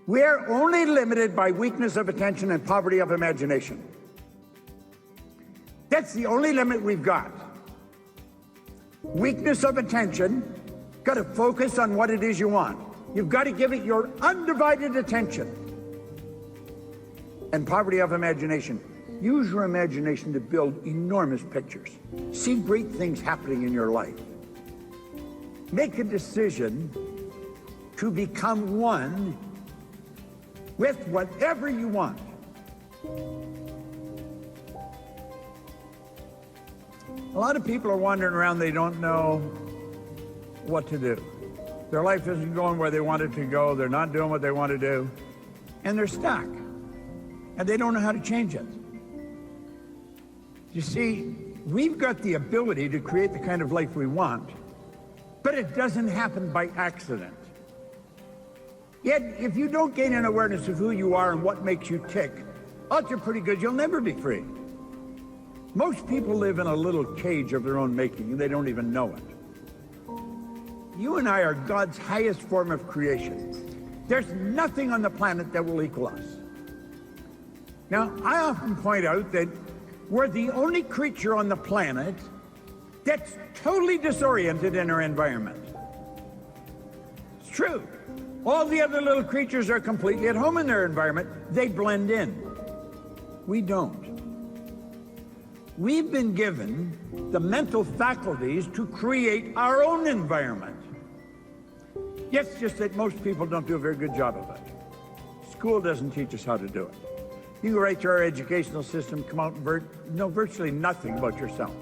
We are only limited by weakness of attention and poverty of imagination. That's the only limit we've got. Weakness of attention, got to focus on what it is you want. You've got to give it your undivided attention. And poverty of imagination. Use your imagination to build enormous pictures. See great things happening in your life. Make a decision to become one with whatever you want. A lot of people are wandering around, they don't know what to do. Their life isn't going where they want it to go, they're not doing what they want to do, and they're stuck. And they don't know how to change it. You see, we've got the ability to create the kind of life we want, but it doesn't happen by accident. Yet, if you don't gain an awareness of who you are and what makes you tick, odds are pretty good you'll never be free. Most people live in a little cage of their own making, and they don't even know it. You and I are God's highest form of creation. There's nothing on the planet that will equal us. Now, I often point out that we're the only creature on the planet that's totally disoriented in our environment. It's true. All the other little creatures are completely at home in their environment. They blend in. We don't. We've been given the mental faculties to create our own environment. Yes, just that most people don't do a very good job of it. School doesn't teach us how to do it. You go right through our educational system, come out and know virtually nothing about yourself.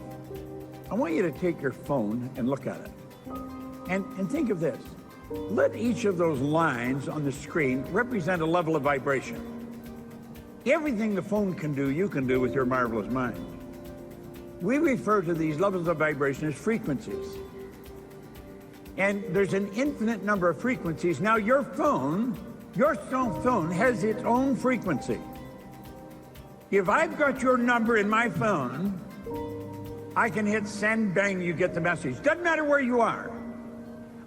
I want you to take your phone and look at it. And think of this. Let each of those lines on the screen represent a level of vibration. Everything the phone can do, you can do with your marvelous mind. We refer to these levels of vibration as frequencies. And there's an infinite number of frequencies. Now your phone has its own frequency. If I've got your number in my phone, I can hit send, bang, you get the message. Doesn't matter where you are.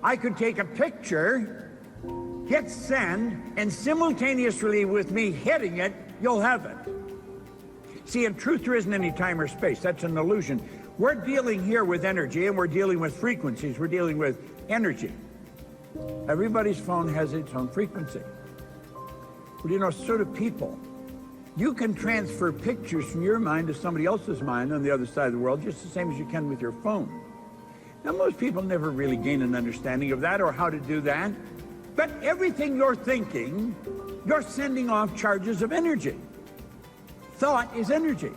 I could take a picture, hit send, and simultaneously with me hitting it, you'll have it. See, in truth, there isn't any time or space. That's an illusion. We're dealing here with energy, and we're dealing with frequencies. We're dealing with energy. Everybody's phone has its own frequency. But you know, so do people. You can transfer pictures from your mind to somebody else's mind on the other side of the world just the same as you can with your phone. Now, most people never really gain an understanding of that or how to do that. But everything you're thinking, you're sending off charges of energy. Thought is energy.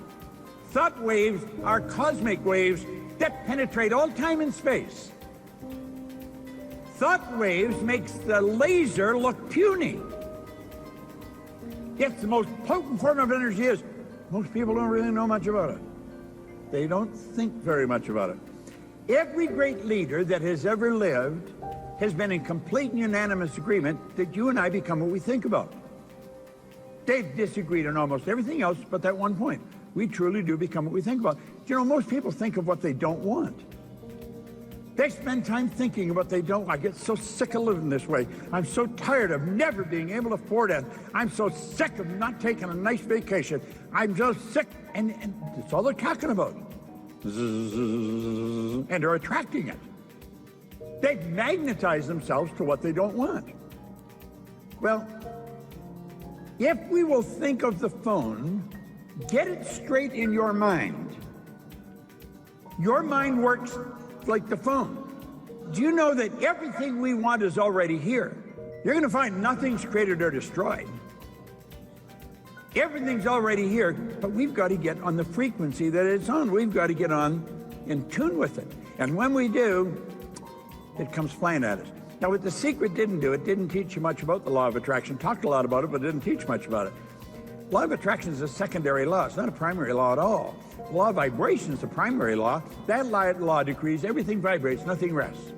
Thought waves are cosmic waves that penetrate all time and space. Thought waves makes the laser look puny. It's the most potent form of energy is. Most people don't really know much about it. They don't think very much about it. Every great leader that has ever lived has been in complete and unanimous agreement that you and I become what we think about. They've disagreed on almost everything else but that one point. We truly do become what we think about. You know, most people think of what they don't want. They spend time thinking of what they don't want. I get so sick of living this way. I'm so tired of never being able to afford it. I'm so sick of not taking a nice vacation. I'm so sick, and that's all they're talking about. And they're attracting it. They've magnetized themselves to what they don't want. Well, if we will think of the phone, get it straight in your mind. Your mind works like the phone. Do you know that everything we want is already here? You're going to find nothing's created or destroyed. Everything's already here, but we've got to get on the frequency that it's on. We've got to get on in tune with it. And when we do, it comes flying at us. Now, what The Secret didn't do, it didn't teach you much about the law of attraction. Talked a lot about it, but didn't teach much about it. Law of attraction is a secondary law. It's not a primary law at all. The law of vibration is the primary law. That law decrees everything vibrates, nothing rests.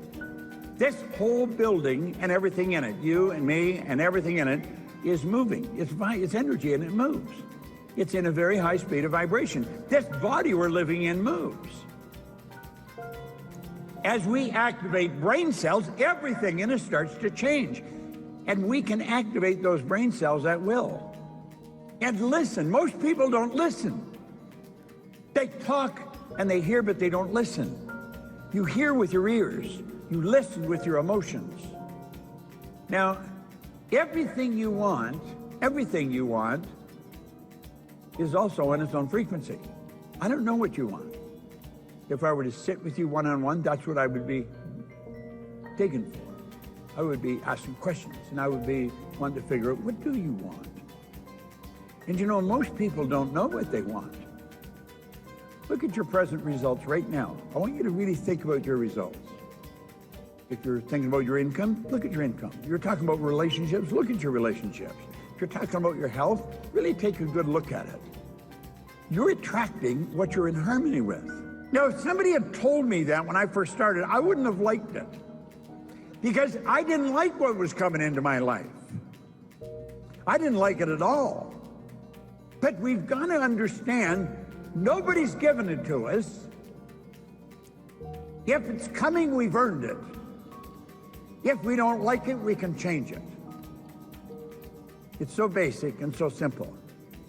This whole building and everything in it, you and me and everything in it, is moving. It's energy and it moves. It's in a very high speed of vibration. This body we're living in moves. As we activate brain cells, everything in us starts to change. And we can activate those brain cells at will. And listen, most people don't listen. They talk and they hear, but they don't listen. You hear with your ears, you listen with your emotions. Now, everything you want is also on its own frequency. I don't know what you want. If I were to sit with you one-on-one, that's what I would be digging for. I would be asking questions, and I would be wanting to figure out, what do you want? And you know, most people don't know what they want. Look at your present results right now. I want you to really think about your results. If you're thinking about your income, look at your income. If you're talking about relationships, look at your relationships. If you're talking about your health, really take a good look at it. You're attracting what you're in harmony with. Now, if somebody had told me that when I first started, I wouldn't have liked it, because I didn't like what was coming into my life. I didn't like it at all. But we've got to understand, nobody's given it to us. If it's coming, we've earned it. If we don't like it, we can change it. It's so basic and so simple.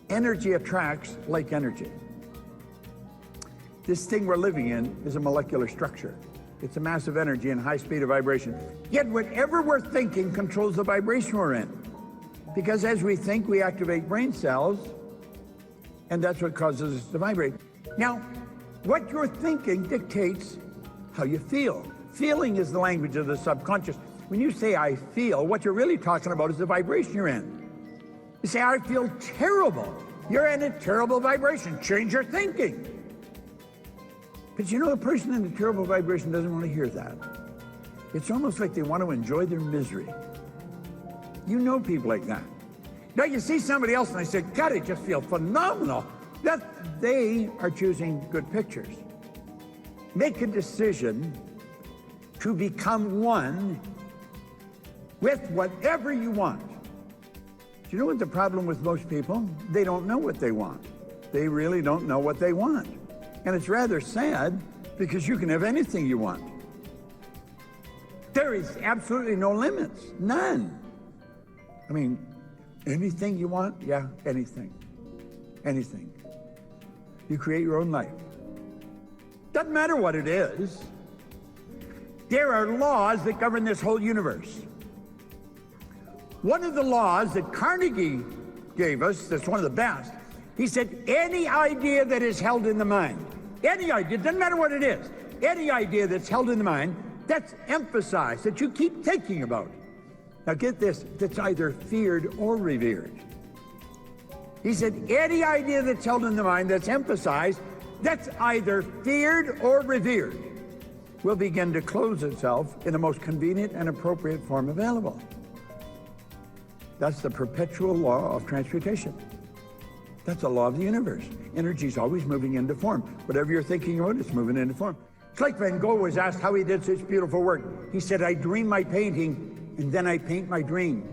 Energy attracts like energy. This thing we're living in is a molecular structure. It's a massive energy and high speed of vibration. Yet whatever we're thinking controls the vibration we're in. Because as we think, we activate brain cells, and that's what causes us to vibrate. Now, what you're thinking dictates how you feel. Feeling is the language of the subconscious. When you say, I feel, what you're really talking about is the vibration you're in. You say, I feel terrible. You're in a terrible vibration. Change your thinking. But you know, a person in a terrible vibration doesn't want to hear that. It's almost like they want to enjoy their misery. You know people like that. Now you see somebody else and they say, God, I just feel phenomenal. That they are choosing good pictures. Make a decision to become one with whatever you want. Do you know what the problem with most people? They don't know what they want. They really don't know what they want. And it's rather sad, because you can have anything you want. There is absolutely no limits, none. I mean, anything you want? Yeah, anything. Anything. You create your own life. Doesn't matter what it is. There are laws that govern this whole universe. One of the laws that Carnegie gave us, that's one of the best, he said, any idea that is held in the mind, any idea, doesn't matter what it is, any idea that's held in the mind, that's emphasized, that you keep thinking about. Now get this, that's either feared or revered. He said, any idea that's held in the mind, that's emphasized, that's either feared or revered, will begin to close itself in the most convenient and appropriate form available. That's the perpetual law of transmutation. That's the law of the universe. Energy is always moving into form. Whatever you're thinking about, it's moving into form. It's like Van Gogh was asked how he did such beautiful work. He said, I dream my painting, and then I paint my dream.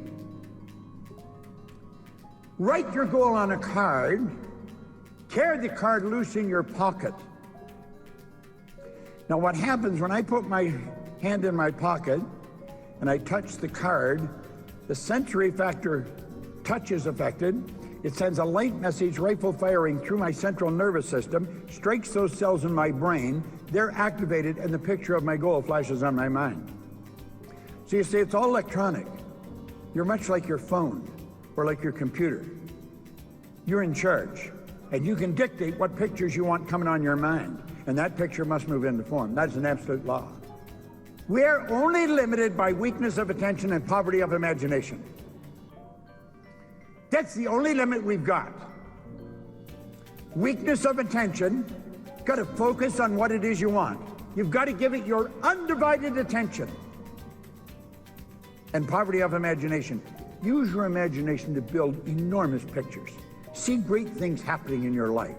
Write your goal on a card. Carry the card loose in your pocket. Now what happens when I put my hand in my pocket and I touch the card, the sensory factor touch is affected. It sends a light message, rifle firing through my central nervous system, strikes those cells in my brain, they're activated, and the picture of my goal flashes on my mind. So you see, it's all electronic. You're much like your phone or like your computer. You're in charge, and you can dictate what pictures you want coming on your mind, and that picture must move into form. That's an absolute law. We're only limited by weakness of attention and poverty of imagination. That's the only limit we've got. Weakness of attention, got to focus on what it is you want. You've got to give it your undivided attention. And poverty of imagination. Use your imagination to build enormous pictures. See great things happening in your life.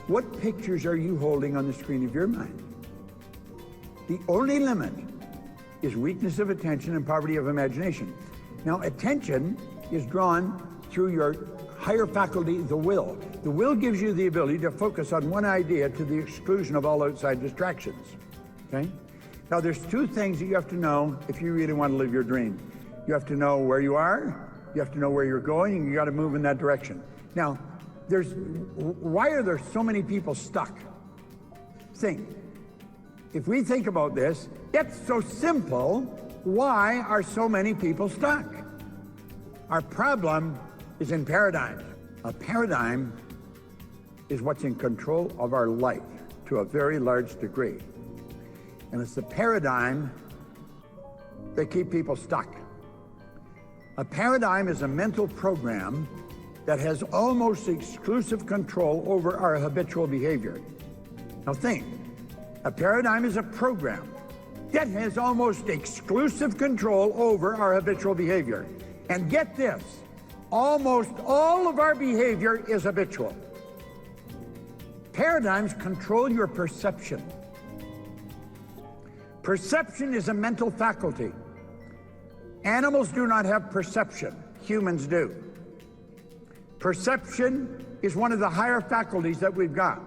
What pictures are you holding on the screen of your mind? The only limit is weakness of attention and poverty of imagination. Now, attention is drawn through your higher faculty, the will. The will gives you the ability to focus on one idea to the exclusion of all outside distractions, okay? Now, there's two things that you have to know if you really want to live your dream. You have to know where you are, you have to know where you're going, and you got to move in that direction. Now, why are there so many people stuck? Think. If we think about this, it's so simple. Why are so many people stuck? Our problem is in paradigms. A paradigm is what's in control of our life to a very large degree. And it's the paradigm that keep people stuck. A paradigm is a mental program that has almost exclusive control over our habitual behavior. Now think, a paradigm is a program that has almost exclusive control over our habitual behavior. And get this, almost all of our behavior is habitual. Paradigms control your perception. Perception is a mental faculty. Animals do not have perception, humans do. Perception is one of the higher faculties that we've got.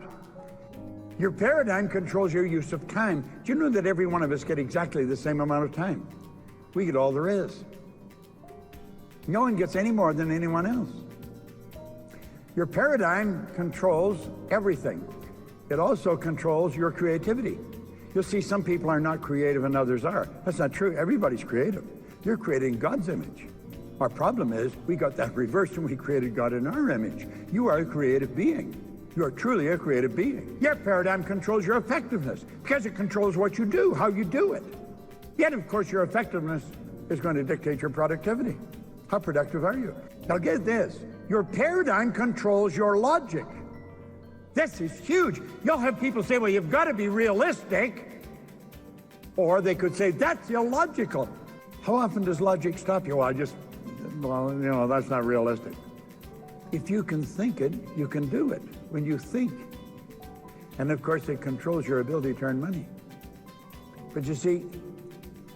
Your paradigm controls your use of time. Do you know that every one of us get exactly the same amount of time? We get all there is. No one gets any more than anyone else. Your paradigm controls everything. It also controls your creativity. You'll see some people are not creative and others are. That's not true. Everybody's creative. You're creating God's image. Our problem is we got that reversed and we created God in our image. You are a creative being. You are truly a creative being. Your paradigm controls your effectiveness because it controls what you do, how you do it. Yet, of course, your effectiveness is going to dictate your productivity. How productive are you? Now get this, your paradigm controls your logic. This is huge. You'll have people say, well, you've got to be realistic. Or they could say, that's illogical. How often does logic stop you? Well, that's not realistic. If you can think it, you can do it when you think. And of course, it controls your ability to earn money. But you see,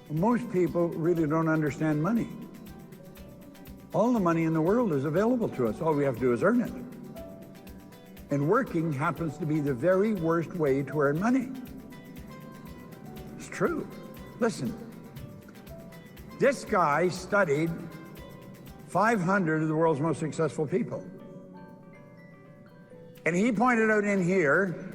most people really don't understand money. All the money in the world is available to us. All we have to do is earn it. And working happens to be the very worst way to earn money. It's true. Listen, this guy studied 500 of the world's most successful people. And he pointed out in here,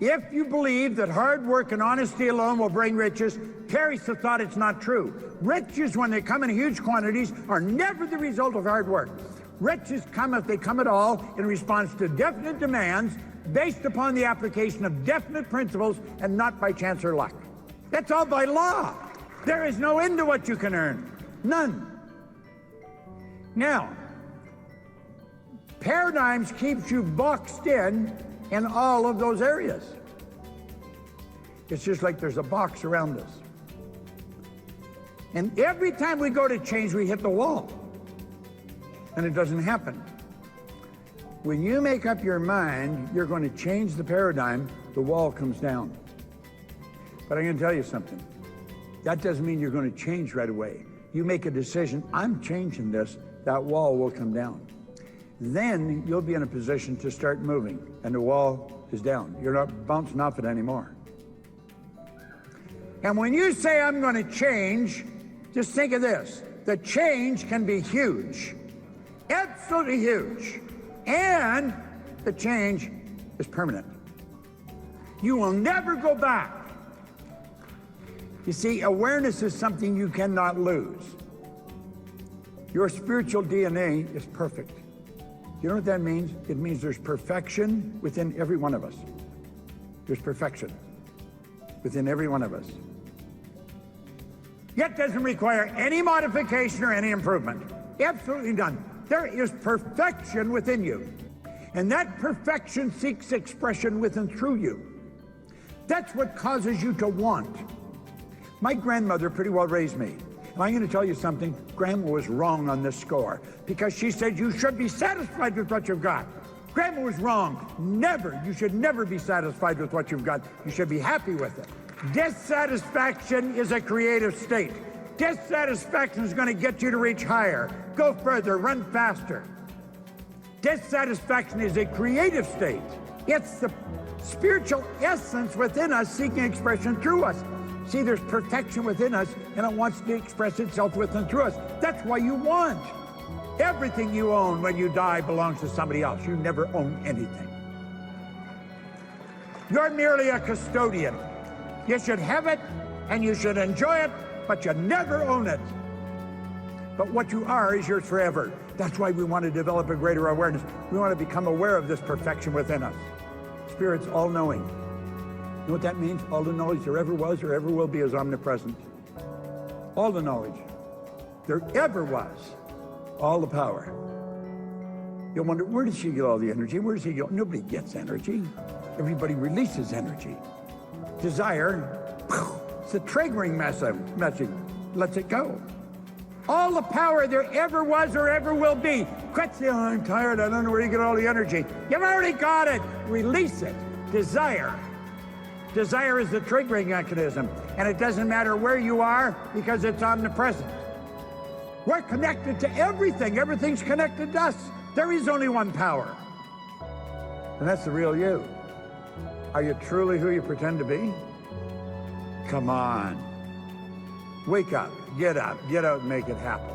if you believe that hard work and honesty alone will bring riches, perish the thought it's not true. Riches, when they come in huge quantities, are never the result of hard work. Riches come, if they come at all, in response to definite demands based upon the application of definite principles and not by chance or luck. That's all by law. There is no end to what you can earn. None. Now, paradigms keeps you boxed in all of those areas. It's just like there's a box around us. And every time we go to change, we hit the wall. And it doesn't happen. When you make up your mind, you're going to change the paradigm, the wall comes down. But I'm going to tell you something. That doesn't mean you're going to change right away. You make a decision, I'm changing this, that wall will come down. Then you'll be in a position to start moving, and the wall is down. You're not bouncing off it anymore. And when you say, I'm going to change, just think of this. The change can be huge, absolutely huge, and the change is permanent. You will never go back. You see, awareness is something you cannot lose. Your spiritual DNA is perfect. You know what that means? It means there's perfection within every one of us. There's perfection within every one of us. Yet doesn't require any modification or any improvement. Absolutely none. There is perfection within you. And that perfection seeks expression within through you. That's what causes you to want. My grandmother pretty well raised me. And I'm going to tell you something, Grandma was wrong on this score, because she said you should be satisfied with what you've got. Grandma was wrong. Never. You should never be satisfied with what you've got. You should be happy with it. Dissatisfaction is a creative state. Dissatisfaction is going to get you to reach higher, go further, run faster. Dissatisfaction is a creative state. It's the spiritual essence within us seeking expression through us. See, there's perfection within us, and it wants to express itself with and through us. That's why you want. Everything you own when you die belongs to somebody else. You never own anything. You're merely a custodian. You should have it, and you should enjoy it, but you never own it. But what you are is yours forever. That's why we want to develop a greater awareness. We want to become aware of this perfection within us. Spirit's all-knowing. You know what that means? All the knowledge there ever was or ever will be is omnipresent. All the knowledge there ever was. All the power. You'll wonder, where does she get all the energy? Where does he go? Nobody gets energy. Everybody releases energy. Desire, it's a triggering message. Lets it go. All the power there ever was or ever will be. Quit saying, oh, I'm tired, I don't know where you get all the energy. You've already got it. Release it. Desire. Desire is the triggering mechanism, and it doesn't matter where you are because it's omnipresent. We're connected to everything. Everything's connected to us. There is only one power, and that's the real you. Are you truly who you pretend to be? Come on. Wake up, get out and make it happen.